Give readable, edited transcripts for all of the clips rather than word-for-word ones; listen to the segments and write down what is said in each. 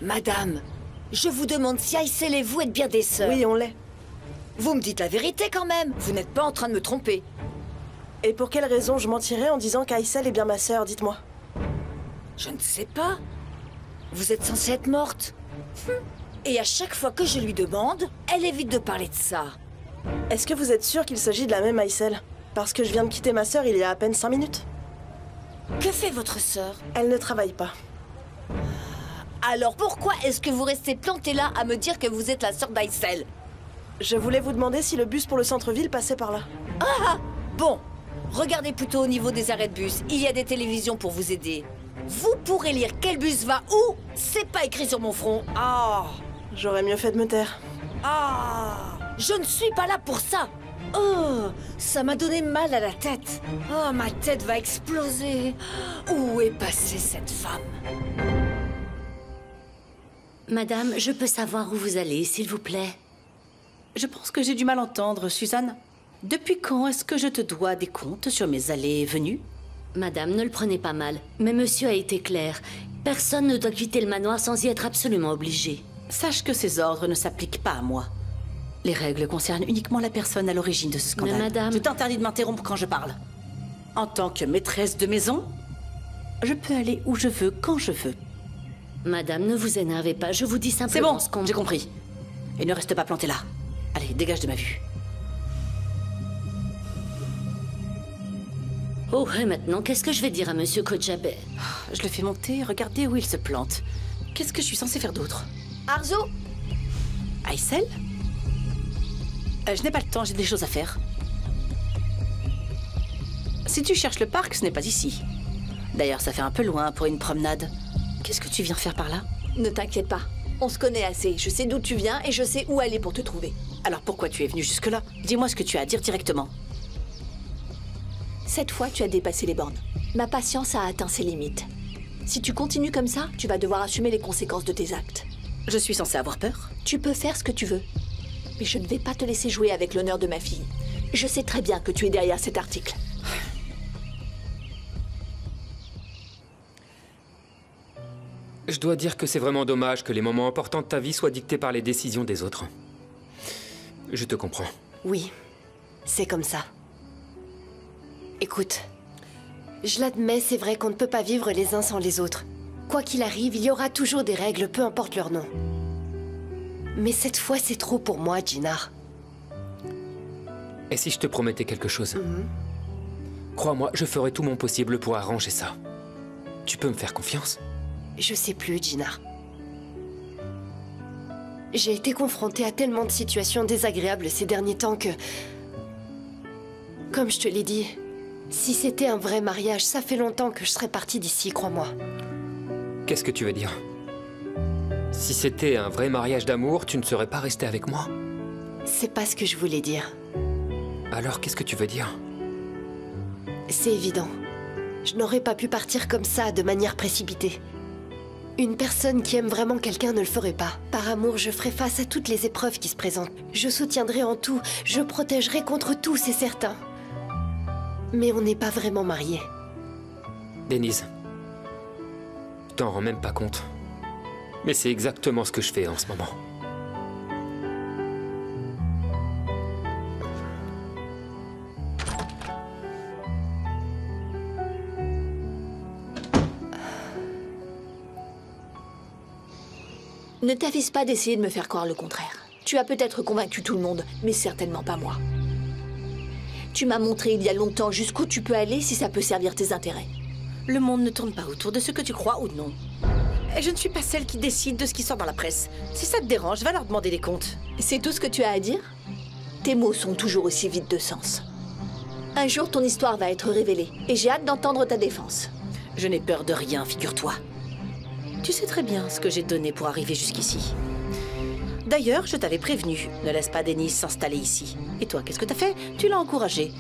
Madame, je vous demande si Aïssel et vous êtes bien des sœurs. Oui, on l'est. Vous me dites la vérité quand même. Vous n'êtes pas en train de me tromper. Et pour quelle raison je mentirais en disant qu'Aïssel est bien ma sœur, dites-moi? Je ne sais pas. Vous êtes censée être morte. Et à chaque fois que je lui demande, elle évite de parler de ça. Est-ce que vous êtes sûr qu'il s'agit de la même Aïssel? Parce que je viens de quitter ma sœur il y a à peine 5 minutes. Que fait votre sœur? Elle ne travaille pas. Alors pourquoi est-ce que vous restez planté là à me dire que vous êtes la sœur d'Aïssel? Je voulais vous demander si le bus pour le centre-ville passait par là. Ah! Bon, regardez plutôt au niveau des arrêts de bus. Il y a des télévisions pour vous aider. Vous pourrez lire quel bus va où? C'est pas écrit sur mon front. Ah! J'aurais mieux fait de me taire. Ah! Je ne suis pas là pour ça. Oh! Ça m'a donné mal à la tête. Oh, ma tête va exploser. Où est passée cette femme? Madame, je peux savoir où vous allez, s'il vous plaît? Je pense que j'ai du mal entendre, Suzanne. Depuis quand est-ce que je te dois des comptes sur mes allées et venues? Madame, ne le prenez pas mal, mais monsieur a été clair. Personne ne doit quitter le manoir sans y être absolument obligé. Sache que ces ordres ne s'appliquent pas à moi. Les règles concernent uniquement la personne à l'origine de ce scandale. Mais madame... Je t'interdis de m'interrompre quand je parle. En tant que maîtresse de maison, je peux aller où je veux, quand je veux. Madame, ne vous énervez pas, je vous dis simplement ce qu'on... J'ai compris. Et ne reste pas planté là. Allez, dégage de ma vue. Oh, et maintenant, qu'est-ce que je vais dire à monsieur Kojabeh? Je le fais monter, regardez où il se plante. Qu'est-ce que je suis censée faire d'autre? Arzo? Aïssel? Je n'ai pas le temps, j'ai des choses à faire. Si tu cherches le parc, ce n'est pas ici. D'ailleurs, ça fait un peu loin pour une promenade. Qu'est-ce que tu viens faire par là? Ne t'inquiète pas, on se connaît assez. Je sais d'où tu viens et je sais où aller pour te trouver. Alors pourquoi tu es venu jusque-là? Dis-moi ce que tu as à dire directement. Cette fois, tu as dépassé les bornes. Ma patience a atteint ses limites. Si tu continues comme ça, tu vas devoir assumer les conséquences de tes actes. Je suis censée avoir peur? Tu peux faire ce que tu veux. Mais je ne vais pas te laisser jouer avec l'honneur de ma fille. Je sais très bien que tu es derrière cet article. Je dois dire que c'est vraiment dommage que les moments importants de ta vie soient dictés par les décisions des autres. Je te comprends. Oui, c'est comme ça. Écoute, je l'admets, c'est vrai qu'on ne peut pas vivre les uns sans les autres. Quoi qu'il arrive, il y aura toujours des règles, peu importe leur nom. Mais cette fois, c'est trop pour moi, Jinar. Et si je te promettais quelque chose? Crois-moi, je ferai tout mon possible pour arranger ça. Tu peux me faire confiance? Je sais plus, Jinar. J'ai été confrontée à tellement de situations désagréables ces derniers temps que... Comme je te l'ai dit, si c'était un vrai mariage, ça fait longtemps que je serais partie d'ici, crois-moi. Qu'est-ce que tu veux dire? Si c'était un vrai mariage d'amour, tu ne serais pas restée avec moi? C'est pas ce que je voulais dire. Alors qu'est-ce que tu veux dire? C'est évident. Je n'aurais pas pu partir comme ça, de manière précipitée. Une personne qui aime vraiment quelqu'un ne le ferait pas. Par amour, je ferai face à toutes les épreuves qui se présentent. Je soutiendrai en tout, je protégerai contre tout, c'est certain. Mais on n'est pas vraiment mariés. Denise, tu t'en rends même pas compte. Mais c'est exactement ce que je fais en ce moment. Ne t'avise pas d'essayer de me faire croire le contraire. Tu as peut-être convaincu tout le monde, mais certainement pas moi. Tu m'as montré il y a longtemps jusqu'où tu peux aller si ça peut servir tes intérêts. Le monde ne tourne pas autour de ce que tu crois ou non. Et je ne suis pas celle qui décide de ce qui sort dans la presse. Si ça te dérange, va leur demander des comptes. C'est tout ce que tu as à dire? Tes mots sont toujours aussi vides de sens. Un jour, ton histoire va être révélée, et j'ai hâte d'entendre ta défense. Je n'ai peur de rien, figure-toi. Tu sais très bien ce que j'ai donné pour arriver jusqu'ici. D'ailleurs, je t'avais prévenu, ne laisse pas Denise s'installer ici. Et toi, qu'est-ce que t'as fait? Tu l'as encouragée.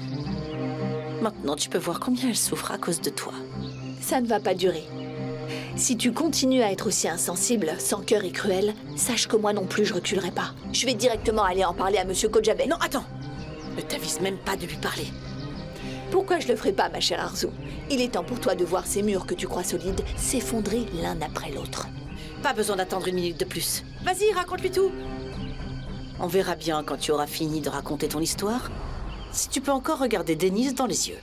Maintenant, tu peux voir combien elle souffre à cause de toi. Ça ne va pas durer. Si tu continues à être aussi insensible, sans cœur et cruel, sache que moi non plus je reculerai pas. Je vais directement aller en parler à Monsieur Kojabe. Non, attends! Ne t'avise même pas de lui parler. Pourquoi je le ferai pas, ma chère Arzu? Il est temps pour toi de voir ces murs que tu crois solides s'effondrer l'un après l'autre. Pas besoin d'attendre une minute de plus. Vas-y, raconte-lui tout. On verra bien quand tu auras fini de raconter ton histoire, si tu peux encore regarder Denise dans les yeux.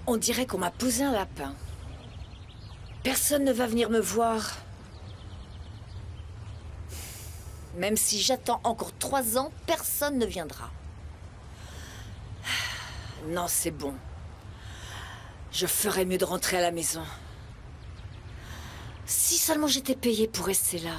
On dirait qu'on m'a posé un lapin. Personne ne va venir me voir. Même si j'attends encore 3 ans, personne ne viendra. Non, c'est bon. Je ferais mieux de rentrer à la maison. Si seulement j'étais payée pour rester là.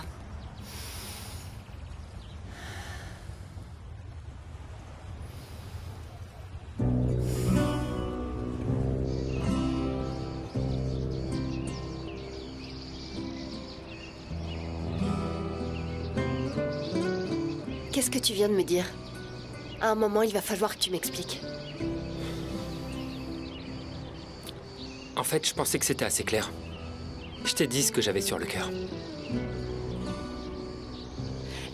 Qu'est-ce que tu viens de me dire? À un moment, il va falloir que tu m'expliques. En fait, je pensais que c'était assez clair. Je t'ai dit ce que j'avais sur le cœur.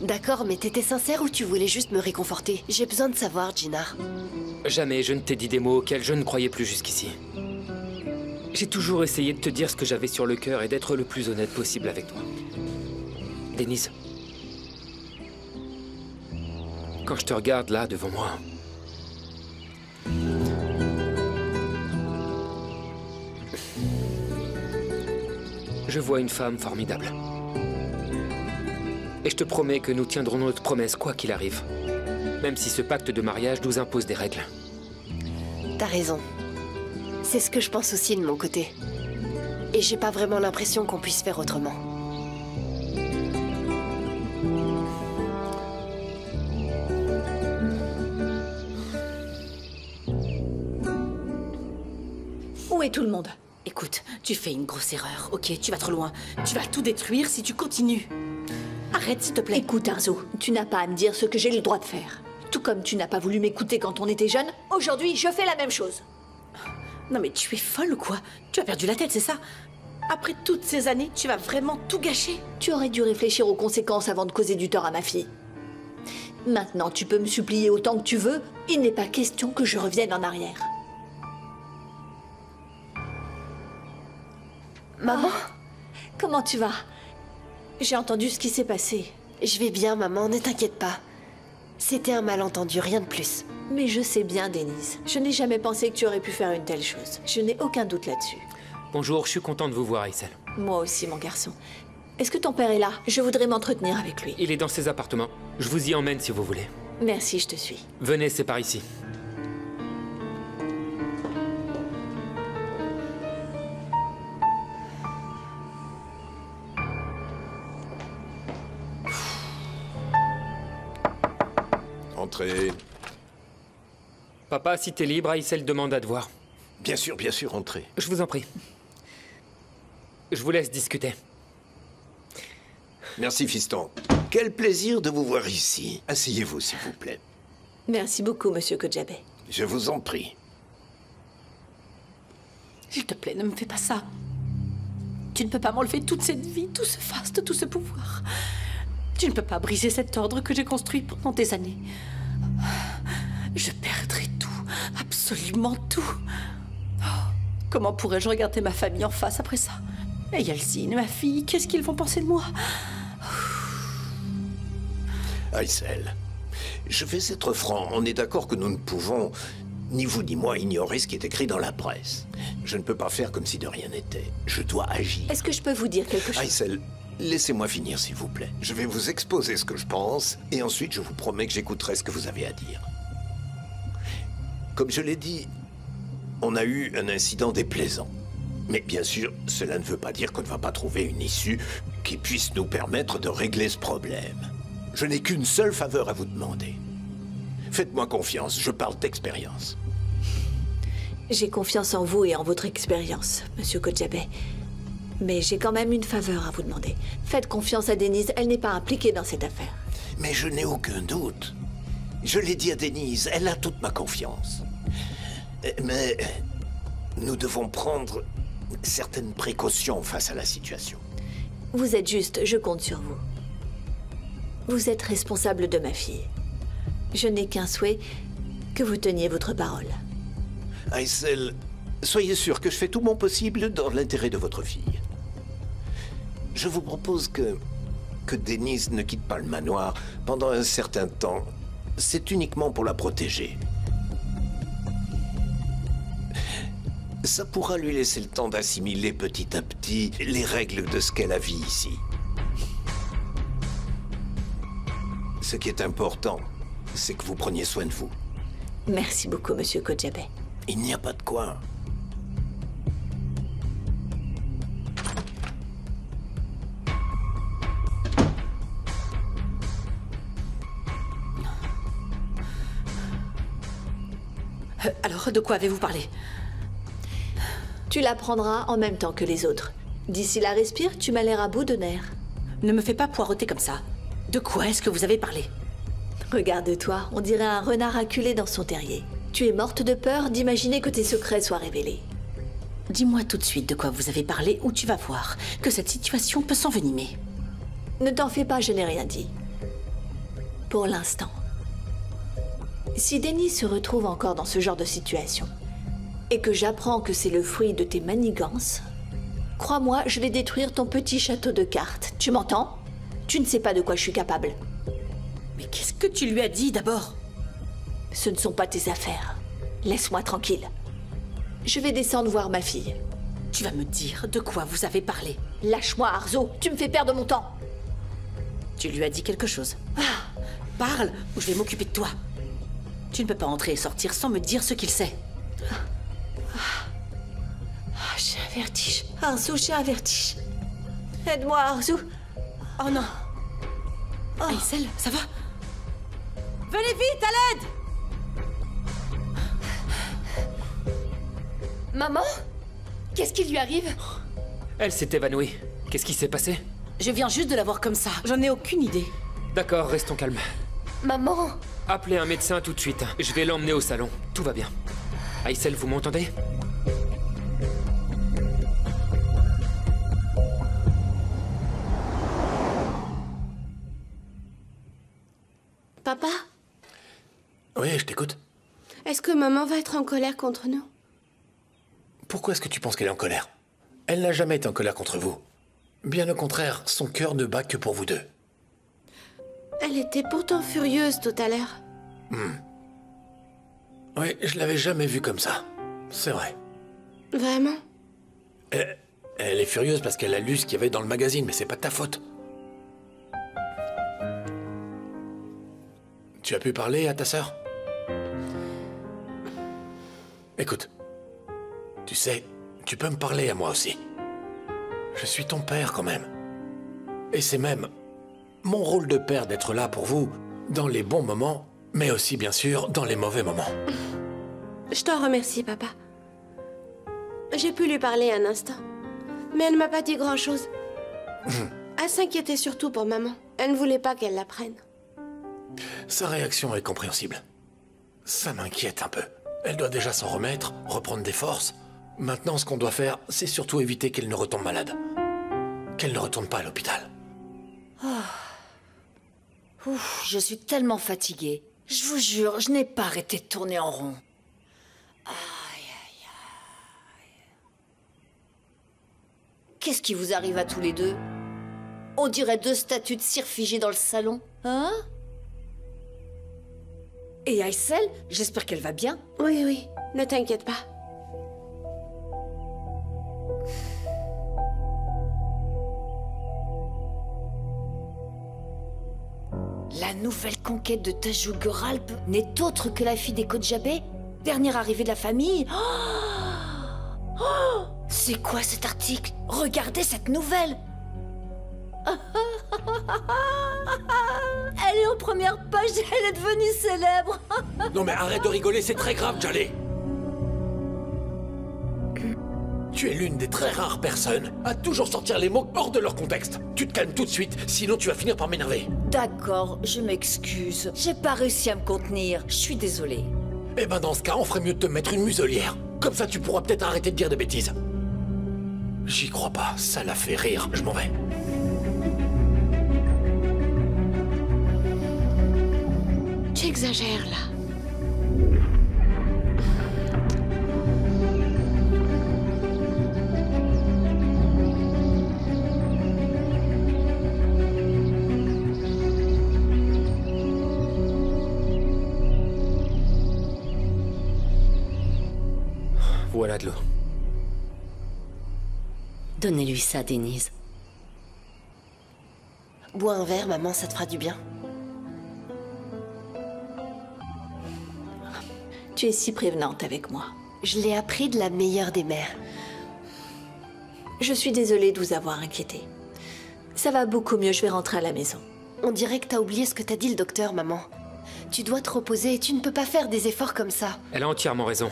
D'accord, mais t'étais sincère ou tu voulais juste me réconforter? J'ai besoin de savoir, Jinar. Jamais je ne t'ai dit des mots auxquels je ne croyais plus jusqu'ici. J'ai toujours essayé de te dire ce que j'avais sur le cœur et d'être le plus honnête possible avec toi. Denise. Quand je te regarde là, devant moi... je vois une femme formidable. Et je te promets que nous tiendrons notre promesse quoi qu'il arrive. Même si ce pacte de mariage nous impose des règles. T'as raison. C'est ce que je pense aussi de mon côté. Et j'ai pas vraiment l'impression qu'on puisse faire autrement. Où est tout le monde? Écoute, tu fais une grosse erreur, ok? Tu vas trop loin. Tu vas tout détruire si tu continues. Arrête, s'il te plaît. Écoute, Arzu, tu n'as pas à me dire ce que j'ai le droit de faire. Tout comme tu n'as pas voulu m'écouter quand on était jeune, aujourd'hui, je fais la même chose. Non mais tu es folle ou quoi? Tu as perdu la tête, c'est ça? Après toutes ces années, tu vas vraiment tout gâcher? Tu aurais dû réfléchir aux conséquences avant de causer du tort à ma fille. Maintenant, tu peux me supplier autant que tu veux, il n'est pas question que je revienne en arrière. Maman? Comment tu vas? J'ai entendu ce qui s'est passé. Je vais bien, maman, ne t'inquiète pas. C'était un malentendu, rien de plus. Mais je sais bien, Denise. Je n'ai jamais pensé que tu aurais pu faire une telle chose. Je n'ai aucun doute là-dessus. Bonjour, je suis content de vous voir, Aysel. Moi aussi, mon garçon. Est-ce que ton père est là? Je voudrais m'entretenir avec lui. Il est dans ses appartements. Je vous y emmène si vous voulez. Merci, je te suis. Venez, c'est par ici. Entrez. Papa, si t'es libre, Aysel demande à te voir. Bien sûr, entrez. Je vous en prie. Je vous laisse discuter. Merci, fiston. Quel plaisir de vous voir ici. Asseyez-vous, s'il vous plaît. Merci beaucoup, monsieur Kojabe. Je vous en prie. S'il te plaît, ne me fais pas ça. Tu ne peux pas m'enlever toute cette vie, tout ce faste, tout ce pouvoir. Tu ne peux pas briser cet ordre que j'ai construit pendant des années. Je perdrai tout, absolument tout. Oh, comment pourrais-je regarder ma famille en face après ça? Et Yalcine, ma fille, qu'est-ce qu'ils vont penser de moi? Aysel, je vais être franc. On est d'accord que nous ne pouvons Ni vous ni moi ignorer ce qui est écrit dans la presse. Je ne peux pas faire comme si de rien n'était. Je dois agir. Est-ce que je peux vous dire quelque chose? Aysel, laissez-moi finir, s'il vous plaît. Je vais vous exposer ce que je pense, et ensuite je vous promets que j'écouterai ce que vous avez à dire. Comme je l'ai dit, on a eu un incident déplaisant. Mais bien sûr, cela ne veut pas dire qu'on ne va pas trouver une issue qui puisse nous permettre de régler ce problème. Je n'ai qu'une seule faveur à vous demander. Faites-moi confiance, je parle d'expérience. J'ai confiance en vous et en votre expérience, Monsieur Kodjabe. Mais j'ai quand même une faveur à vous demander. Faites confiance à Denise, elle n'est pas impliquée dans cette affaire. Mais je n'ai aucun doute. Je l'ai dit à Denise, elle a toute ma confiance. Mais nous devons prendre certaines précautions face à la situation. Vous êtes juste, je compte sur vous. Vous êtes responsable de ma fille. Je n'ai qu'un souhait, que vous teniez votre parole. Aysel, soyez sûr que je fais tout mon possible dans l'intérêt de votre fille. Je vous propose que Denise ne quitte pas le manoir pendant un certain temps. C'est uniquement pour la protéger. Ça pourra lui laisser le temps d'assimiler petit à petit les règles de ce qu'est la vie ici. Ce qui est important, c'est que vous preniez soin de vous. Merci beaucoup, Monsieur Kodjabe. Il n'y a pas de quoi. Alors, de quoi avez-vous parlé? Tu la prendras en même temps que les autres. D'ici là, respire, tu m'as l'air à bout de nerfs. Ne me fais pas poireauter comme ça. De quoi est-ce que vous avez parlé? Regarde-toi, on dirait un renard acculé dans son terrier. Tu es morte de peur d'imaginer que tes secrets soient révélés. Dis-moi tout de suite de quoi vous avez parlé ou tu vas voir que cette situation peut s'envenimer. Ne t'en fais pas, je n'ai rien dit. Pour l'instant. Si Denis se retrouve encore dans ce genre de situation, et que j'apprends que c'est le fruit de tes manigances, crois-moi, je vais détruire ton petit château de cartes. Tu m'entends? Tu ne sais pas de quoi je suis capable. Mais qu'est-ce que tu lui as dit d'abord? Ce ne sont pas tes affaires. Laisse-moi tranquille. Je vais descendre voir ma fille. Tu vas me dire de quoi vous avez parlé. Lâche-moi, Arzo. Tu me fais perdre mon temps. Tu lui as dit quelque chose. Parle ou je vais m'occuper de toi. Tu ne peux pas entrer et sortir sans me dire ce qu'il sait. J'ai un vertige. Arzo, j'ai un vertige. Aide-moi, Arzo. Oh non. Aysel, ça va? Venez vite, à l'aide! Maman? Qu'est-ce qui lui arrive? Elle s'est évanouie. Qu'est-ce qui s'est passé? Je viens juste de la voir comme ça. J'en ai aucune idée. D'accord, restons calmes. Maman? Appelez un médecin tout de suite. Je vais l'emmener au salon. Tout va bien. Aysel, vous m'entendez? Papa, Oui, je t'écoute. est-ce que maman va être en colère contre nous? Pourquoi est-ce que tu penses qu'elle est en colère? Elle n'a jamais été en colère contre vous. Bien au contraire, son cœur ne bat que pour vous deux. Elle était pourtant furieuse tout à l'heure. Oui, je l'avais jamais vue comme ça. C'est vrai. Vraiment? Elle est furieuse parce qu'elle a lu ce qu'il y avait dans le magazine, mais c'est pas de ta faute. Tu as pu parler à ta sœur? Écoute, tu sais, tu peux me parler à moi aussi. Je suis ton père quand même. Et c'est même mon rôle de père d'être là pour vous dans les bons moments, mais aussi bien sûr dans les mauvais moments. Je t'en remercie, papa. J'ai pu lui parler un instant, mais elle ne m'a pas dit grand-chose. Elle s'inquiétait surtout pour maman. Elle ne voulait pas qu'elle l'apprenne. Sa réaction est compréhensible. Ça m'inquiète un peu. Elle doit déjà s'en remettre, reprendre des forces. Maintenant, ce qu'on doit faire, c'est surtout éviter qu'elle ne retombe malade. Qu'elle ne retourne pas à l'hôpital. Ouf, je suis tellement fatiguée. Je vous jure, je n'ai pas arrêté de tourner en rond. Aïe, aïe, aïe. Qu'est-ce qui vous arrive à tous les deux? On dirait deux statues de cire figées dans le salon, hein? Et Aysel, j'espère qu'elle va bien. Oui, oui, ne t'inquiète pas. La nouvelle conquête de Tajou Goralp n'est autre que la fille des Kodjabé, dernière arrivée de la famille. Oh, c'est quoi cet article? Regardez cette nouvelle. Elle est en première page, elle est devenue célèbre. Non mais arrête de rigoler, c'est très grave, Jaleh. Tu es l'une des très rares personnes à toujours sortir les mots hors de leur contexte. Tu te calmes tout de suite, sinon tu vas finir par m'énerver. D'accord, je m'excuse. J'ai pas réussi à me contenir, je suis désolée. Eh ben dans ce cas, on ferait mieux de te mettre une muselière. Comme ça tu pourras peut-être arrêter de dire des bêtises. J'y crois pas, ça l'a fait rire, je m'en vais. Tu exagères là. Voilà de l'eau. Donnez-lui ça, Denise. Bois un verre, maman, ça te fera du bien. Tu es si prévenante avec moi. Je l'ai appris de la meilleure des mères. Je suis désolée de vous avoir inquiété. Ça va beaucoup mieux, je vais rentrer à la maison. On dirait que t'as oublié ce que t'as dit le docteur, maman. Tu dois te reposer et tu ne peux pas faire des efforts comme ça. Elle a entièrement raison.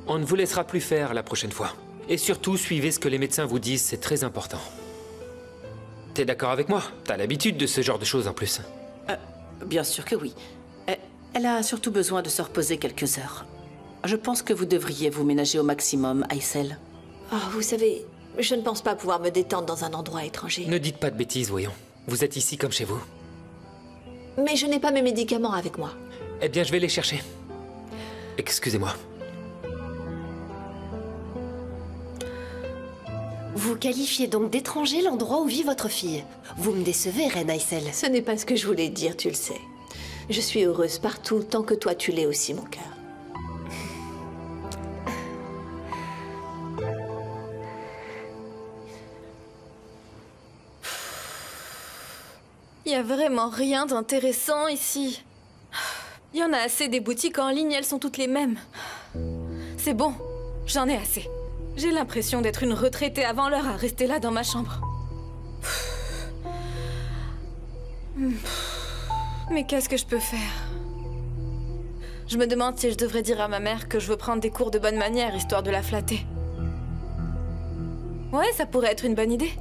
On ne vous laissera plus faire la prochaine fois. Et surtout, suivez ce que les médecins vous disent, c'est très important. T'es d'accord avec moi? T'as l'habitude de ce genre de choses en plus. Bien sûr que oui. Elle a surtout besoin de se reposer quelques heures. Je pense que vous devriez vous ménager au maximum, Aysel. Oh, vous savez, je ne pense pas pouvoir me détendre dans un endroit étranger. Ne dites pas de bêtises, voyons. Vous êtes ici comme chez vous. Mais je n'ai pas mes médicaments avec moi. Eh bien, je vais les chercher. Excusez-moi. Vous qualifiez donc d'étranger l'endroit où vit votre fille. Vous me décevez, Reine Aysel. Ce n'est pas ce que je voulais dire, tu le sais. Je suis heureuse partout, tant que toi tu l'es aussi, mon cœur. Il y a vraiment rien d'intéressant ici. Il y en a assez des boutiques en ligne, elles sont toutes les mêmes. C'est bon, j'en ai assez. J'ai l'impression d'être une retraitée avant l'heure à rester là dans ma chambre. Mais qu'est-ce que je peux faire? Je me demande si je devrais dire à ma mère que je veux prendre des cours de bonne manière, histoire de la flatter. Ouais, ça pourrait être une bonne idée.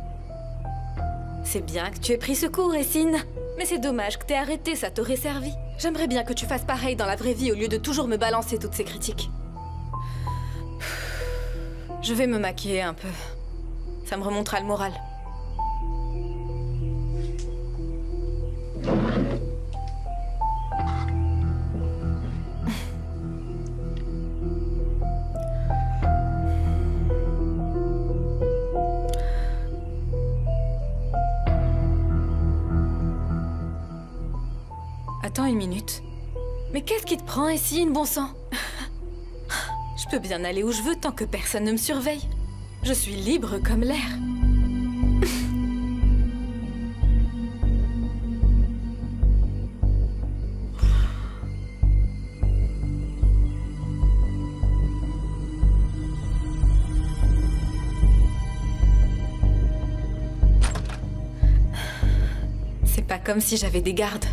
C'est bien que tu aies pris ce cours, Essine. Mais c'est dommage que t'aies arrêté, ça t'aurait servi. J'aimerais bien que tu fasses pareil dans la vraie vie au lieu de toujours me balancer toutes ces critiques. Je vais me maquiller un peu. Ça me remontera le moral. Attends une minute. Mais qu'est-ce qui te prend ici, une bon sang? Je peux bien aller où je veux tant que personne ne me surveille. Je suis libre comme l'air. C'est pas comme si j'avais des gardes.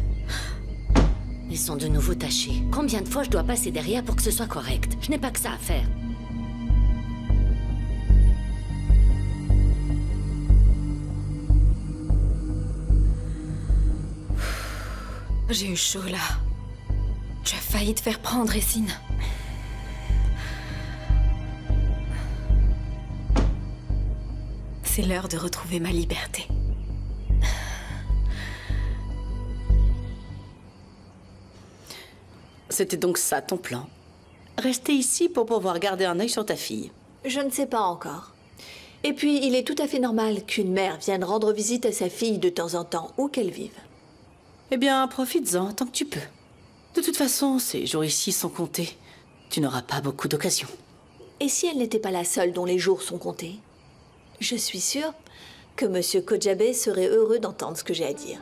Ils sont de nouveau tachés. Combien de fois je dois passer derrière pour que ce soit correct? Je n'ai pas que ça à faire. J'ai eu chaud là. Tu as failli te faire prendre, Essine. C'est l'heure de retrouver ma liberté. C'était donc ça ton plan? Rester ici pour pouvoir garder un œil sur ta fille? Je ne sais pas encore. Et puis, il est tout à fait normal qu'une mère vienne rendre visite à sa fille de temps en temps, où qu'elle vive. Eh bien, profites-en tant que tu peux. De toute façon, ces jours ici sont comptés. Tu n'auras pas beaucoup d'occasions. Et si elle n'était pas la seule dont les jours sont comptés? Je suis sûre que Monsieur Kojabe serait heureux d'entendre ce que j'ai à dire.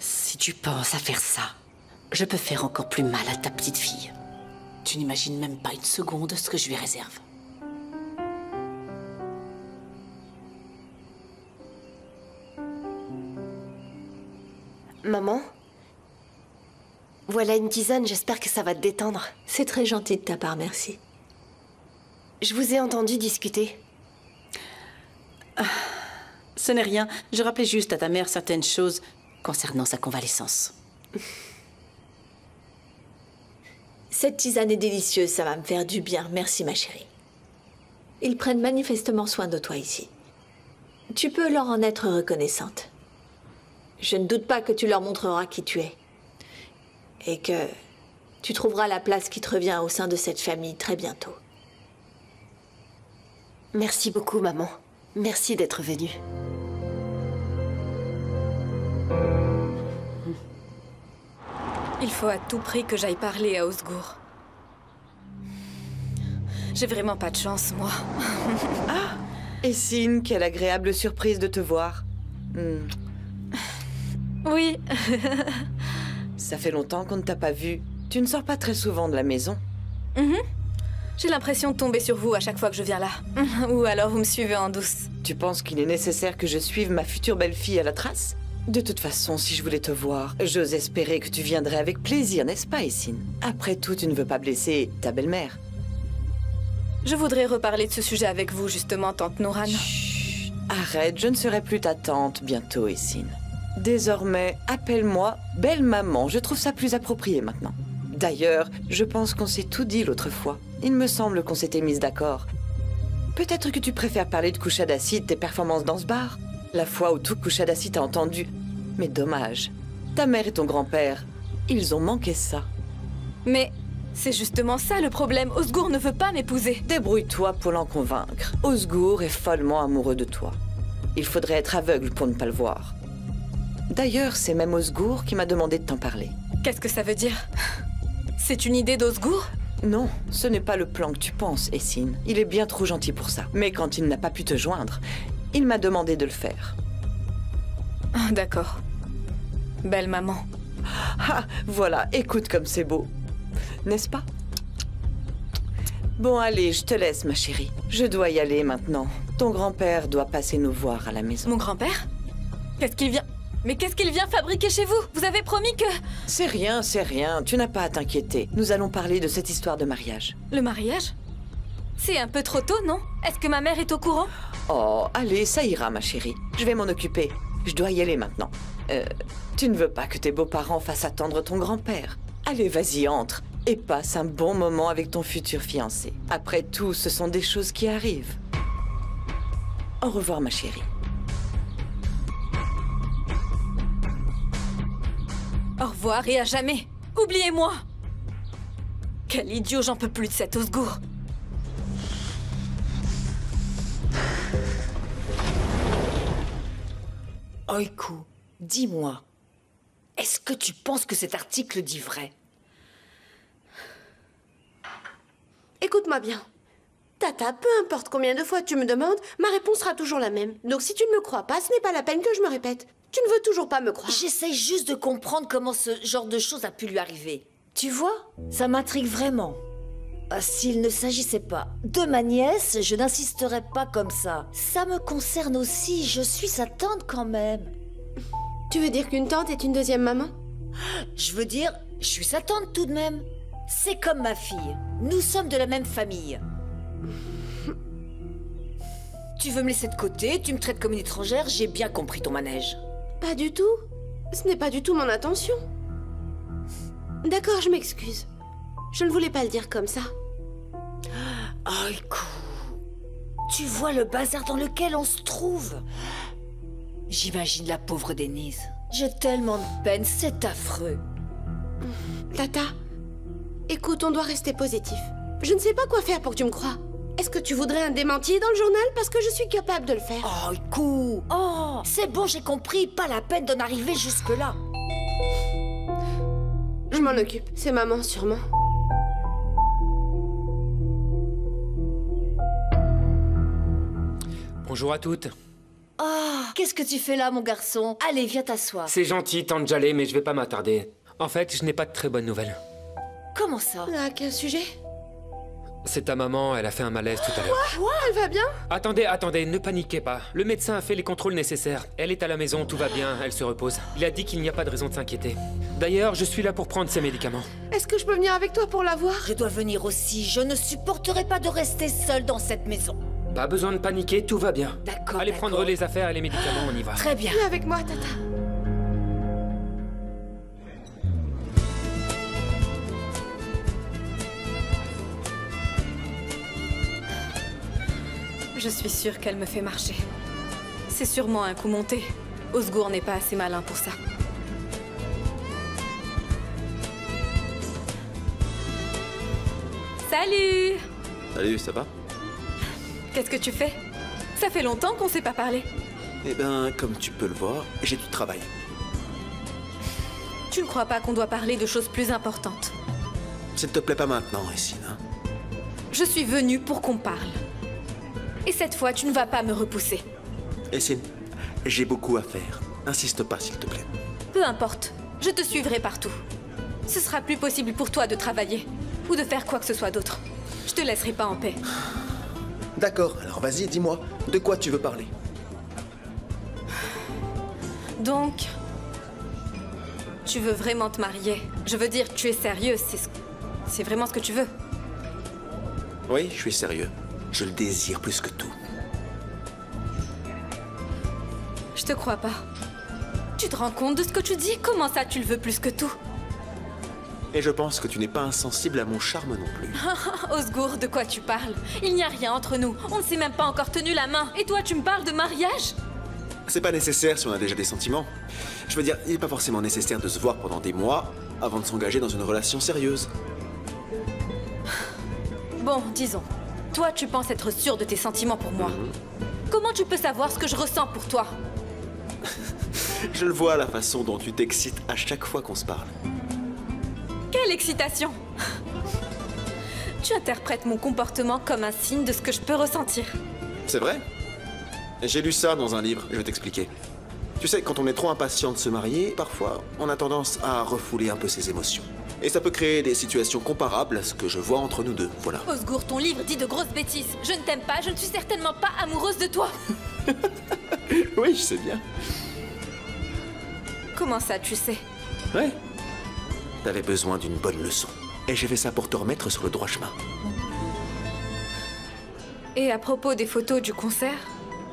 Si tu penses à faire ça, je peux faire encore plus mal à ta petite fille. Tu n'imagines même pas une seconde ce que je lui réserve. Maman? Voilà une tisane, j'espère que ça va te détendre. C'est très gentil de ta part, merci. Je vous ai entendu discuter. Ce n'est rien. Je rappelais juste à ta mère certaines choses concernant sa convalescence. Cette tisane est délicieuse, ça va me faire du bien. Merci, ma chérie. Ils prennent manifestement soin de toi ici. Tu peux leur en être reconnaissante. Je ne doute pas que tu leur montreras qui tu es. Et que tu trouveras la place qui te revient au sein de cette famille très bientôt. Merci beaucoup, maman. Merci d'être venue. Il faut à tout prix que j'aille parler à Osgour. J'ai vraiment pas de chance, moi. Ah, Essine, quelle agréable surprise de te voir. Oui. Ça fait longtemps qu'on ne t'a pas vue. Tu ne sors pas très souvent de la maison. J'ai l'impression de tomber sur vous à chaque fois que je viens là. Ou alors vous me suivez en douce. Tu penses qu'il est nécessaire que je suive ma future belle-fille à la trace? De toute façon, si je voulais te voir, j'ose espérer que tu viendrais avec plaisir, n'est-ce pas, Essine? Après tout, tu ne veux pas blesser ta belle-mère. Je voudrais reparler de ce sujet avec vous, justement, tante Nouran. Chut, arrête, je ne serai plus ta tante bientôt, Essine. Désormais, appelle-moi belle maman, je trouve ça plus approprié maintenant. D'ailleurs, je pense qu'on s'est tout dit l'autre fois. Il me semble qu'on s'était mise d'accord. Peut-être que tu préfères parler de Kushadasi, de tes performances dans ce bar? La fois où tout Kushadasi t'a entendu. Mais dommage. Ta mère et ton grand-père, ils ont manqué ça. Mais c'est justement ça le problème. Osgour ne veut pas m'épouser. Débrouille-toi pour l'en convaincre. Osgour est follement amoureux de toi. Il faudrait être aveugle pour ne pas le voir. D'ailleurs, c'est même Osgour qui m'a demandé de t'en parler. Qu'est-ce que ça veut dire? C'est une idée d'Osgour? Non, ce n'est pas le plan que tu penses, Essine. Il est bien trop gentil pour ça. Mais quand il n'a pas pu te joindre, il m'a demandé de le faire. Ah, d'accord. Belle maman. Ah, voilà, écoute comme c'est beau. N'est-ce pas? Bon, allez, je te laisse, ma chérie. Je dois y aller maintenant. Ton grand-père doit passer nous voir à la maison. Mon grand-père? Qu'est-ce qu'il vient... Mais qu'est-ce qu'il vient fabriquer chez vous? Vous avez promis que... C'est rien, tu n'as pas à t'inquiéter. Nous allons parler de cette histoire de mariage. Le mariage? C'est un peu trop tôt, non? Est-ce que ma mère est au courant? Oh, allez, ça ira, ma chérie. Je vais m'en occuper. Je dois y aller maintenant. Tu ne veux pas que tes beaux-parents fassent attendre ton grand-père? Allez, vas-y, entre. Et passe un bon moment avec ton futur fiancé. Après tout, ce sont des choses qui arrivent. Au revoir, ma chérie. Au revoir et à jamais. Oubliez-moi. Quel idiot, j'en peux plus de cet Osgour. Oiku, dis-moi, est-ce que tu penses que cet article dit vrai? Écoute-moi bien. Tata, peu importe combien de fois tu me demandes, ma réponse sera toujours la même. Donc si tu ne me crois pas, ce n'est pas la peine que je me répète. Tu ne veux toujours pas me croire. J'essaye juste de comprendre comment ce genre de choses a pu lui arriver. Tu vois, ça m'intrigue vraiment. S'il ne s'agissait pas de ma nièce, je n'insisterais pas comme ça. Ça me concerne aussi, je suis sa tante quand même. Tu veux dire qu'une tante est une deuxième maman? Je veux dire, je suis sa tante tout de même. C'est comme ma fille. Nous sommes de la même famille. Tu veux me laisser de côté, tu me traites comme une étrangère, j'ai bien compris ton manège. Pas du tout. Ce n'est pas du tout mon intention. D'accord, je m'excuse. Je ne voulais pas le dire comme ça. Oiku, tu vois le bazar dans lequel on se trouve? J'imagine la pauvre Denise. J'ai tellement de peine, c'est affreux. Tata, écoute, on doit rester positif. Je ne sais pas quoi faire pour que tu me croies. Est-ce que tu voudrais un démenti dans le journal? Parce que je suis capable de le faire. Oiku, oh, c'est bon, j'ai compris. Pas la peine d'en arriver jusque-là. Je m'en occupe. C'est maman, sûrement. Bonjour à toutes. Ah, qu'est-ce que tu fais là, mon garçon? Allez, viens t'asseoir. C'est gentil, tante Jaleh, mais je vais pas m'attarder. En fait, je n'ai pas de très bonnes nouvelles. Comment ça? À quel sujet? C'est ta maman, elle a fait un malaise tout à l'heure. Quoi? Elle va bien? Attendez, ne paniquez pas. Le médecin a fait les contrôles nécessaires. Elle est à la maison, tout va bien, elle se repose. Il a dit qu'il n'y a pas de raison de s'inquiéter. D'ailleurs, je suis là pour prendre ses médicaments. Est-ce que je peux venir avec toi pour la voir? Je dois venir aussi. Je ne supporterai pas de rester seule dans cette maison. Pas besoin de paniquer, tout va bien. D'accord. Allez prendre les affaires et les médicaments, on y va. Très bien. Viens avec moi, Tata. Je suis sûre qu'elle me fait marcher. C'est sûrement un coup monté. Osgour n'est pas assez malin pour ça. Salut! Salut, ça va? Qu'est-ce que tu fais? Ça fait longtemps qu'on s'est pas parlé. Eh ben, comme tu peux le voir, j'ai du travail. Tu ne crois pas qu'on doit parler de choses plus importantes? S'il te plaît pas maintenant, Essine, hein? Je suis venue pour qu'on parle. Et cette fois, tu ne vas pas me repousser. Essine, j'ai beaucoup à faire. Insiste pas, s'il te plaît. Peu importe, je te suivrai partout. Ce sera plus possible pour toi de travailler ou de faire quoi que ce soit d'autre. Je te laisserai pas en paix. D'accord, alors vas-y, dis-moi, de quoi tu veux parler? Donc, tu veux vraiment te marier? Je veux dire, tu es sérieuse, c'est vraiment ce que tu veux? Oui, je suis sérieux. Je le désire plus que tout. Je te crois pas. Tu te rends compte de ce que tu dis? Comment ça, tu le veux plus que tout? Et je pense que tu n'es pas insensible à mon charme non plus. Osgour, de quoi tu parles? Il n'y a rien entre nous. On ne s'est même pas encore tenu la main. Et toi, tu me parles de mariage? C'est pas nécessaire si on a déjà des sentiments. Je veux dire, il n'est pas forcément nécessaire de se voir pendant des mois avant de s'engager dans une relation sérieuse. Bon, disons. Toi, tu penses être sûr de tes sentiments pour moi. Comment tu peux savoir ce que je ressens pour toi? Je le vois, la façon dont tu t'excites à chaque fois qu'on se parle. Quelle excitation! Tu interprètes mon comportement comme un signe de ce que je peux ressentir. C'est vrai? J'ai lu ça dans un livre, je vais t'expliquer. Tu sais, quand on est trop impatient de se marier, parfois, on a tendance à refouler un peu ses émotions. Et ça peut créer des situations comparables à ce que je vois entre nous deux, voilà. Osgour, ton livre dit de grosses bêtises. Je ne t'aime pas, je ne suis certainement pas amoureuse de toi. Oui, je sais bien. Comment ça, tu sais? Ouais. T'avais besoin d'une bonne leçon. Et j'ai fait ça pour te remettre sur le droit chemin. Et à propos des photos du concert?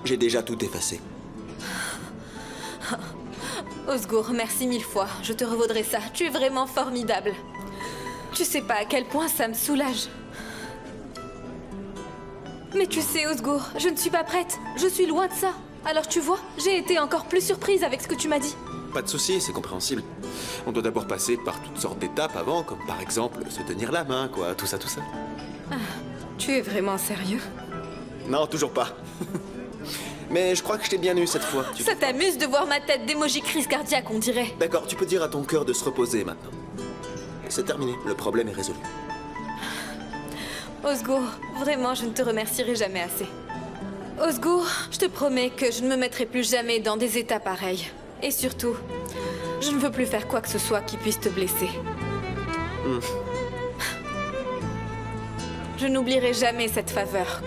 J'ai déjà tout effacé. Osgour, merci 1000 fois. Je te revaudrai ça. Tu es vraiment formidable. Tu sais pas à quel point ça me soulage. Mais tu sais, Osgour, je ne suis pas prête. Je suis loin de ça. Alors tu vois, j'ai été encore plus surprise avec ce que tu m'as dit. Pas de souci, c'est compréhensible. On doit d'abord passer par toutes sortes d'étapes avant, comme par exemple se tenir la main, quoi, tout ça, tout ça. Ah, tu es vraiment sérieux? Non, toujours pas. Mais je crois que je t'ai bien eu cette fois. Ça t'amuse de voir ma tête d'émoji crise cardiaque, on dirait. D'accord, tu peux dire à ton cœur de se reposer maintenant. C'est terminé, le problème est résolu. Osgour, vraiment, je ne te remercierai jamais assez. Osgour, je te promets que je ne me mettrai plus jamais dans des états pareils. Et surtout, je ne veux plus faire quoi que ce soit qui puisse te blesser. Je n'oublierai jamais cette faveur.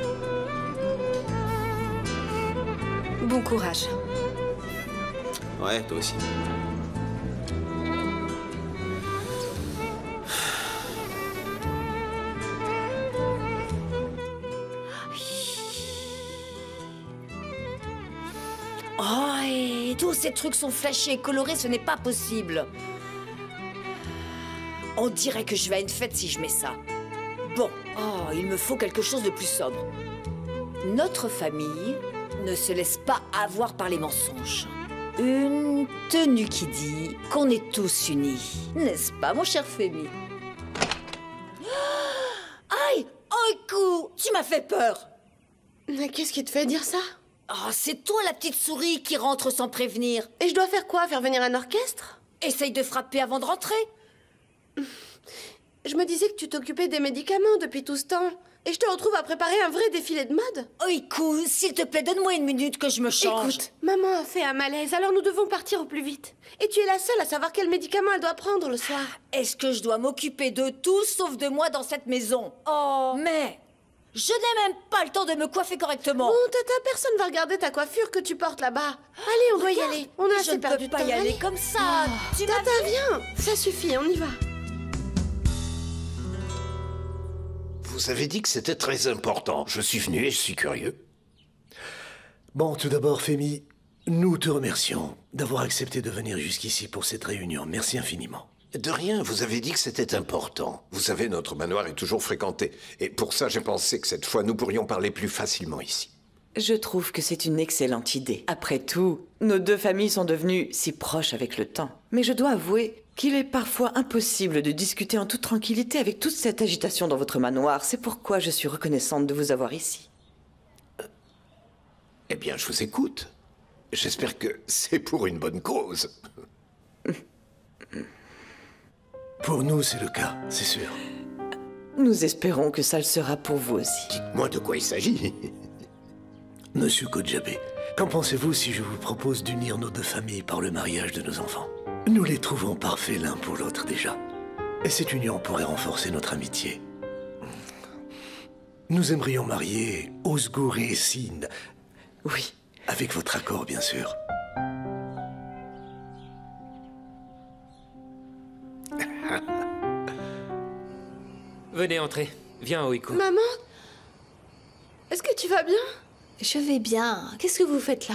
Bon courage. Ouais, toi aussi. Oh, et tous ces trucs sont flashés et colorés, ce n'est pas possible. On dirait que je vais à une fête si je mets ça. Bon, oh, il me faut quelque chose de plus sobre. Notre famille ne se laisse pas avoir par les mensonges. Une tenue qui dit qu'on est tous unis. N'est-ce pas, mon cher Femi? Aïe! Oh, écoute! Tu m'as fait peur! Mais qu'est-ce qui te fait dire ça? Oh, c'est toi la petite souris qui rentre sans prévenir. Et je dois faire quoi? Faire venir un orchestre? Essaye de frapper avant de rentrer. Je me disais que tu t'occupais des médicaments depuis tout ce temps. Et je te retrouve à préparer un vrai défilé de mode. Oh, écoute, s'il te plaît, donne-moi une minute que je me change. Écoute, maman a fait un malaise, alors nous devons partir au plus vite. Et tu es la seule à savoir quel médicament elle doit prendre le soir. Est-ce que je dois m'occuper de tout sauf de moi dans cette maison? Oh, mais je n'ai même pas le temps de me coiffer correctement. Bon, tata, personne va regarder ta coiffure que tu portes là-bas. Allez, on doit y aller. On a assez perdu de temps. Je ne peux pas y aller comme ça. Tata, viens. Ça suffit, on y va. Vous avez dit que c'était très important. Je suis venu et je suis curieux. Bon, tout d'abord, Femi, nous te remercions d'avoir accepté de venir jusqu'ici pour cette réunion. Merci infiniment. De rien, vous avez dit que c'était important. Vous savez, notre manoir est toujours fréquenté. Et pour ça, j'ai pensé que cette fois, nous pourrions parler plus facilement ici. Je trouve que c'est une excellente idée. Après tout, nos deux familles sont devenues si proches avec le temps. Mais je dois avouer qu'il est parfois impossible de discuter en toute tranquillité avec toute cette agitation dans votre manoir. C'est pourquoi je suis reconnaissante de vous avoir ici. Eh bien, je vous écoute. J'espère que c'est pour une bonne cause. Pour nous, c'est le cas, c'est sûr. Nous espérons que ça le sera pour vous aussi. Dites-moi de quoi il s'agit. Monsieur Kodjabe, qu'en pensez-vous si je vous propose d'unir nos deux familles par le mariage de nos enfants? Nous les trouvons parfaits l'un pour l'autre déjà. Et cette union pourrait renforcer notre amitié. Nous aimerions marier Osgour et Essine. Oui. Avec votre accord, bien sûr. Venez entrer. Viens, Oiko. Maman? Est-ce que tu vas bien? Je vais bien. Qu'est-ce que vous faites là?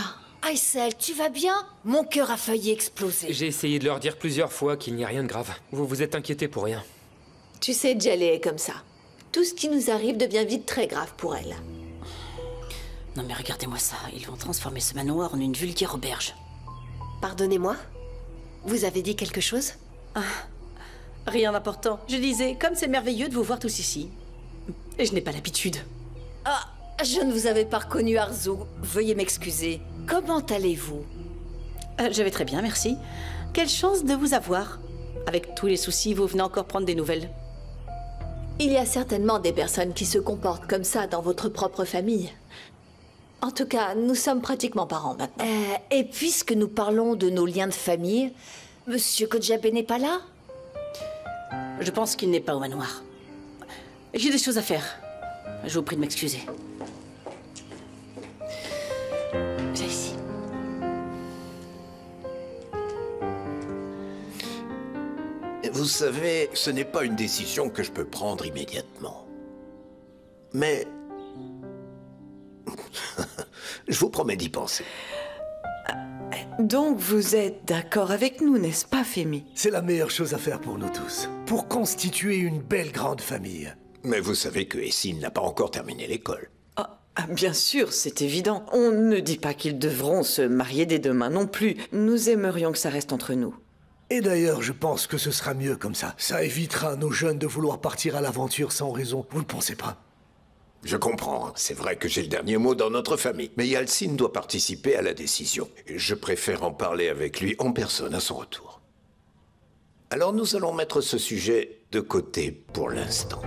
Aysel, tu vas bien? Mon cœur a failli exploser. J'ai essayé de leur dire plusieurs fois qu'il n'y a rien de grave. Vous vous êtes inquiétés pour rien. Tu sais, Djallé est comme ça. Tout ce qui nous arrive devient vite très grave pour elle. Non mais regardez-moi ça, ils vont transformer ce manoir en une vulgaire auberge. Pardonnez-moi? Vous avez dit quelque chose? Rien d'important. Je disais, comme c'est merveilleux de vous voir tous ici. Et je n'ai pas l'habitude. Ah, je ne vous avais pas reconnu, Arzu. Veuillez m'excuser. Comment allez-vous? Je vais très bien, merci. Quelle chance de vous avoir. Avec tous les soucis, vous venez encore prendre des nouvelles. Il y a certainement des personnes qui se comportent comme ça dans votre propre famille. En tout cas, nous sommes pratiquement parents maintenant. Et puisque nous parlons de nos liens de famille, Monsieur Kodjabe n'est pas là? Je pense qu'il n'est pas au manoir. J'ai des choses à faire. Je vous prie de m'excuser. Viens ici. Vous savez, ce n'est pas une décision que je peux prendre immédiatement. Mais... je vous promets d'y penser. Donc vous êtes d'accord avec nous, n'est-ce pas, Femi? C'est la meilleure chose à faire pour nous tous. Pour constituer une belle grande famille. Mais vous savez que Essine n'a pas encore terminé l'école. Bien sûr, c'est évident. On ne dit pas qu'ils devront se marier dès demain non plus. Nous aimerions que ça reste entre nous. Et d'ailleurs, je pense que ce sera mieux comme ça. Ça évitera à nos jeunes de vouloir partir à l'aventure sans raison. Vous ne pensez pas? Je comprends. C'est vrai que j'ai le dernier mot dans notre famille. Mais Yalcine doit participer à la décision. Je préfère en parler avec lui en personne à son retour. Alors nous allons mettre ce sujet de côté pour l'instant.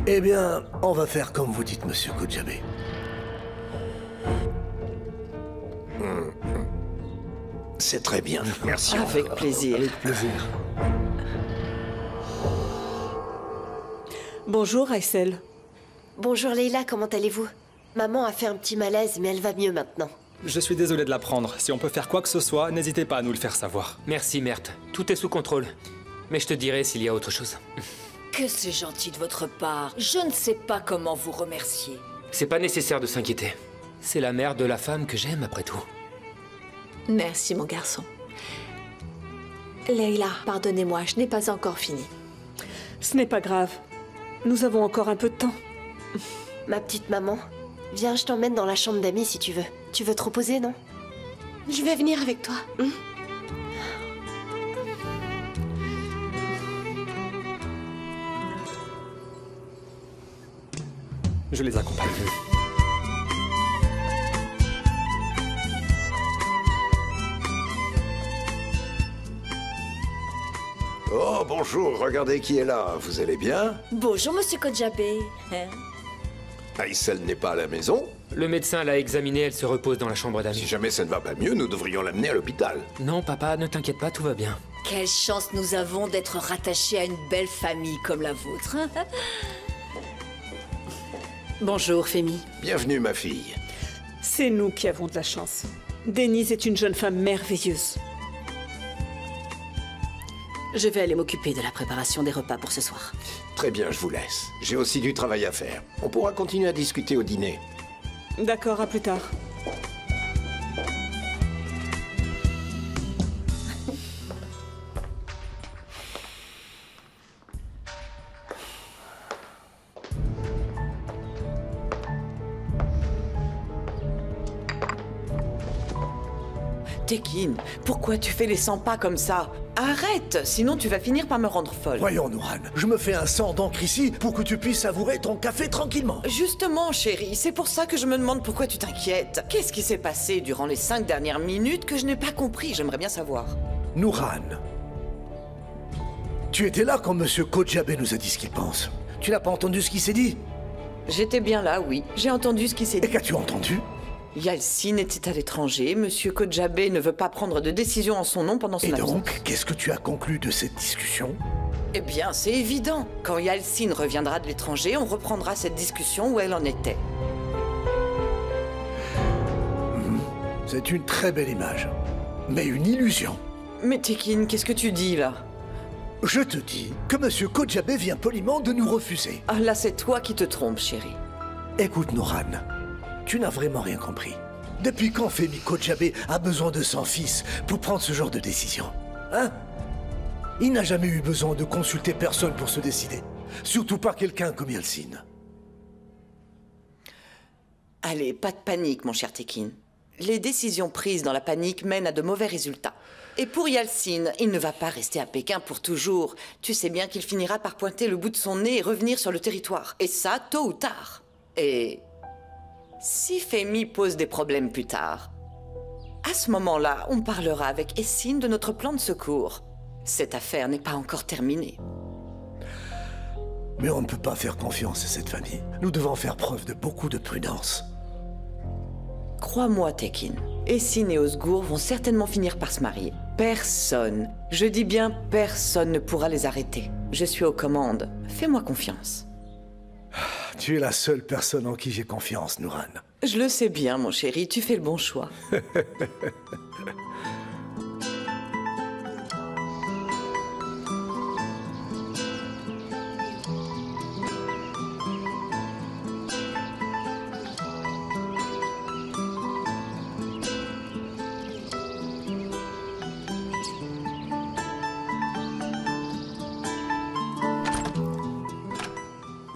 Eh bien, on va faire comme vous dites, Monsieur Kodjabe. C'est très bien, merci. Avec plaisir. Avec plaisir. Bonjour, Aysel. Bonjour, Leila, comment allez-vous? Maman a fait un petit malaise, mais elle va mieux maintenant. Je suis désolé de l'apprendre. Si on peut faire quoi que ce soit, n'hésitez pas à nous le faire savoir. Merci, Merte. Tout est sous contrôle. Mais je te dirai s'il y a autre chose. Que c'est gentil de votre part. Je ne sais pas comment vous remercier. C'est pas nécessaire de s'inquiéter. C'est la mère de la femme que j'aime, après tout. Merci, mon garçon. Leila, pardonnez-moi, je n'ai pas encore fini. Ce n'est pas grave. Nous avons encore un peu de temps. Ma petite maman, viens, je t'emmène dans la chambre d'amis si tu veux. Tu veux te reposer, non? Je vais venir avec toi. Je les accompagne. bonjour, regardez qui est là. Vous allez bien? Bonjour, monsieur Kodjabé. Aïssel n'est pas à la maison? Le médecin l'a examinée, elle se repose dans la chambre d'amis. Si jamais ça ne va pas mieux, nous devrions l'amener à l'hôpital. Non, papa, ne t'inquiète pas, tout va bien. Quelle chance nous avons d'être rattachés à une belle famille comme la vôtre. Bonjour, Fémi. Bienvenue, ma fille. C'est nous qui avons de la chance. Denise est une jeune femme merveilleuse. Je vais aller m'occuper de la préparation des repas pour ce soir. Très bien, je vous laisse. J'ai aussi du travail à faire. On pourra continuer à discuter au dîner. D'accord, à plus tard. Tekin, pourquoi tu fais les 100 pas comme ça? Arrête, sinon tu vas finir par me rendre folle. Voyons, Nouran, je me fais un sang d'encre ici pour que tu puisses savourer ton café tranquillement. Justement, chérie, c'est pour ça que je me demande pourquoi tu t'inquiètes. Qu'est-ce qui s'est passé durant les 5 dernières minutes que je n'ai pas compris? J'aimerais bien savoir. Nouran, tu étais là quand Monsieur Kodjabé nous a dit ce qu'il pense. Tu n'as pas entendu ce qu'il s'est dit? J'étais bien là, oui. J'ai entendu ce qui s'est dit. Et qu'as-tu entendu? Yalcine était à l'étranger. Monsieur Kodjabé ne veut pas prendre de décision en son nom pendant son absence. Et donc, qu'est-ce que tu as conclu de cette discussion? Eh bien, c'est évident. Quand Yalcine reviendra de l'étranger, on reprendra cette discussion où elle en était. C'est une très belle image, mais une illusion. Mais Tekin, qu'est-ce que tu dis là? Je te dis que Monsieur Kodjabé vient poliment de nous refuser. Ah là, c'est toi qui te trompes, chérie. Écoute, Nouran, tu n'as vraiment rien compris. Depuis quand Femi Kodjabé a besoin de son fils pour prendre ce genre de décision? Hein? Il n'a jamais eu besoin de consulter personne pour se décider. Surtout pas quelqu'un comme Yalcine. Allez, pas de panique, mon cher Tekin. Les décisions prises dans la panique mènent à de mauvais résultats. Et pour Yalcine, il ne va pas rester à Pékin pour toujours. Tu sais bien qu'il finira par pointer le bout de son nez et revenir sur le territoire. Et ça, tôt ou tard. Et si Femi pose des problèmes plus tard, à ce moment-là, on parlera avec Essine de notre plan de secours. Cette affaire n'est pas encore terminée. Mais on ne peut pas faire confiance à cette famille. Nous devons faire preuve de beaucoup de prudence. Crois-moi, Tekin, Essine et Osgour vont certainement finir par se marier. Personne, je dis bien personne, ne pourra les arrêter. Je suis aux commandes. Fais-moi confiance. Tu es la seule personne en qui j'ai confiance, Nouran. Je le sais bien, mon chéri, tu fais le bon choix.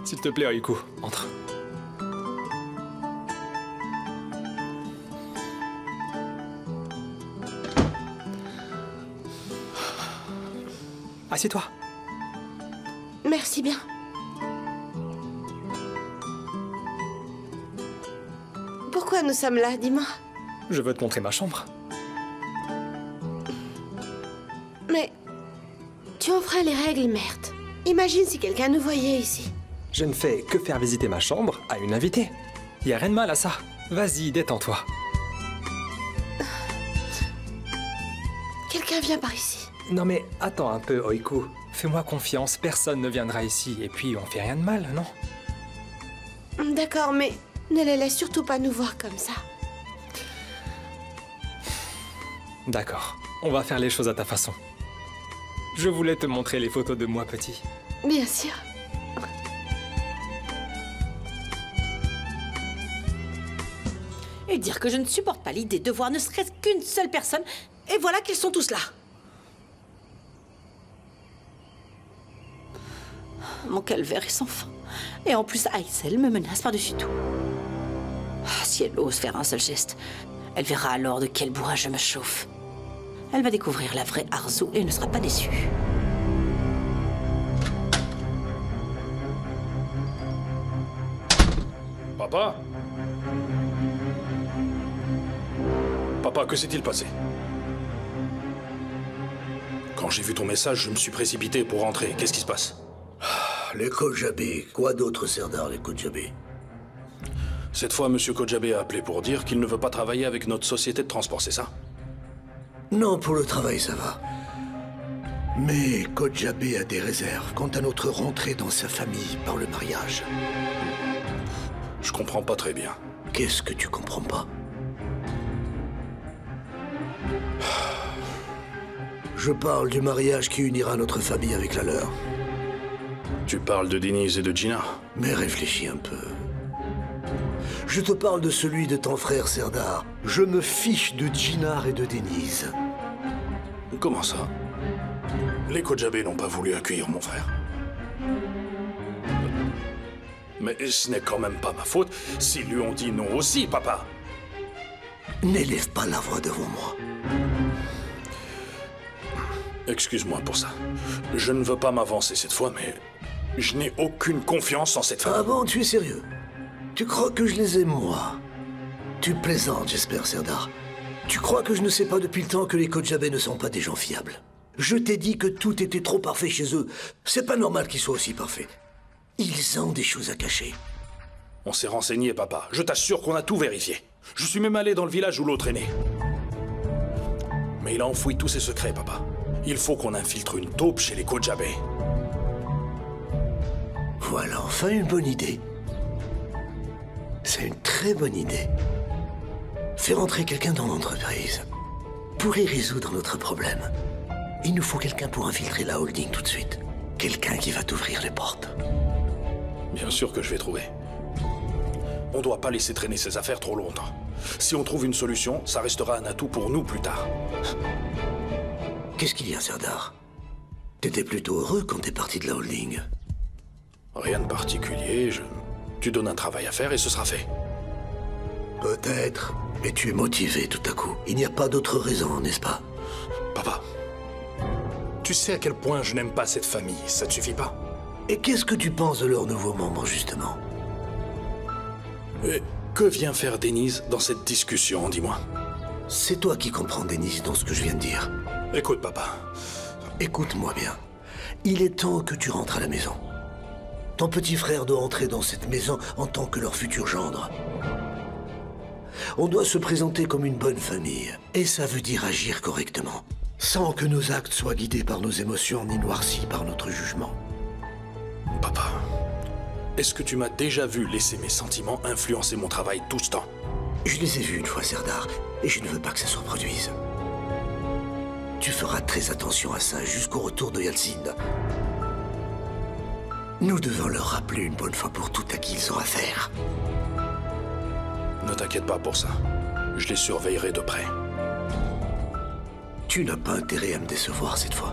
S'il te plaît, Riku, entre. Assieds-toi. Merci bien. Pourquoi nous sommes là, dis-moi? Je veux te montrer ma chambre. Mais tu enfreins les règles, merde. Imagine si quelqu'un nous voyait ici. Je ne fais que faire visiter ma chambre à une invitée. Y a rien de mal à ça. Vas-y, détends-toi. Quelqu'un vient par ici. Non mais attends un peu, Oiku. Fais-moi confiance, personne ne viendra ici. Et puis on fait rien de mal, non? D'accord, mais ne les laisse surtout pas nous voir comme ça. D'accord, on va faire les choses à ta façon. Je voulais te montrer les photos de moi petit. Bien sûr. Et dire que je ne supporte pas l'idée de voir ne serait-ce qu'une seule personne, et voilà qu'ils sont tous là. Mon calvaire est sans fin. Et en plus, Aïssel me menace par-dessus tout. Ah, si elle ose faire un seul geste, elle verra alors de quel bois je me chauffe. Elle va découvrir la vraie Arzu et ne sera pas déçue. Papa? Papa, que s'est-il passé? Quand Quand j'ai vu ton message, je me suis précipité pour rentrer. Qu'est-ce qui se passe? Les Kojabé. Quoi d'autre, Serdar, les Kojabé? Cette fois, Monsieur Kojabé a appelé pour dire qu'il ne veut pas travailler avec notre société de transport, c'est ça? Non, pour le travail, ça va. Mais Kojabé a des réserves quant à notre rentrée dans sa famille par le mariage. Je comprends pas très bien. Qu'est-ce que tu comprends pas? Je parle du mariage qui unira notre famille avec la leur. Tu parles de Denise et de Gina? Mais réfléchis un peu. Je te parle de celui de ton frère Serdar. Je me fiche de Gina et de Denise. Comment ça? Les Kojabé n'ont pas voulu accueillir mon frère. Mais ce n'est quand même pas ma faute s'ils lui ont dit non aussi, papa. N'élève pas la voix devant moi. Excuse-moi pour ça. Je ne veux pas m'avancer cette fois, mais je n'ai aucune confiance en cette femme. Ah bon, tu es sérieux? Tu crois que je les aime, moi? Tu plaisantes, j'espère, Serdar. Tu crois que je ne sais pas depuis le temps que les Kojabé ne sont pas des gens fiables? Je t'ai dit que tout était trop parfait chez eux. C'est pas normal qu'ils soient aussi parfaits. Ils ont des choses à cacher. On s'est renseigné, papa. Je t'assure qu'on a tout vérifié. Je suis même allé dans le village où l'autre est né. Mais il a enfoui tous ses secrets, papa. Il faut qu'on infiltre une taupe chez les Kojabé. Voilà enfin une bonne idée. C'est une très bonne idée. Fais rentrer quelqu'un dans l'entreprise. Pour y résoudre notre problème, il nous faut quelqu'un pour infiltrer la holding tout de suite. Quelqu'un qui va t'ouvrir les portes. Bien sûr que je vais trouver. On doit pas laisser traîner ces affaires trop longtemps. Si on trouve une solution, ça restera un atout pour nous plus tard. Qu'est-ce qu'il y a, Serdar? T'étais plutôt heureux quand t'es parti de la holding. Rien de particulier, Tu donnes un travail à faire et ce sera fait. Peut-être, mais tu es motivé tout à coup. Il n'y a pas d'autre raison, n'est-ce pas? Papa, tu sais à quel point je n'aime pas cette famille, ça te suffit pas? Et qu'est-ce que tu penses de leur nouveau membre, justement? Et que vient faire Denise dans cette discussion, dis-moi? C'est toi qui comprends, Denise, dans ce que je viens de dire. Écoute, papa. Écoute-moi bien. Il est temps que tu rentres à la maison. Ton petit frère doit entrer dans cette maison en tant que leur futur gendre. On doit se présenter comme une bonne famille. Et ça veut dire agir correctement. Sans que nos actes soient guidés par nos émotions ni noircis par notre jugement. Papa, est-ce que tu m'as déjà vu laisser mes sentiments influencer mon travail tout ce temps? Je les ai vus une fois, Serdar, et je ne veux pas que ça se reproduise. Tu feras très attention à ça jusqu'au retour de Yalcine. Nous devons leur rappeler une bonne fois pour toutes à qui ils ont affaire. Ne t'inquiète pas pour ça. Je les surveillerai de près. Tu n'as pas intérêt à me décevoir cette fois.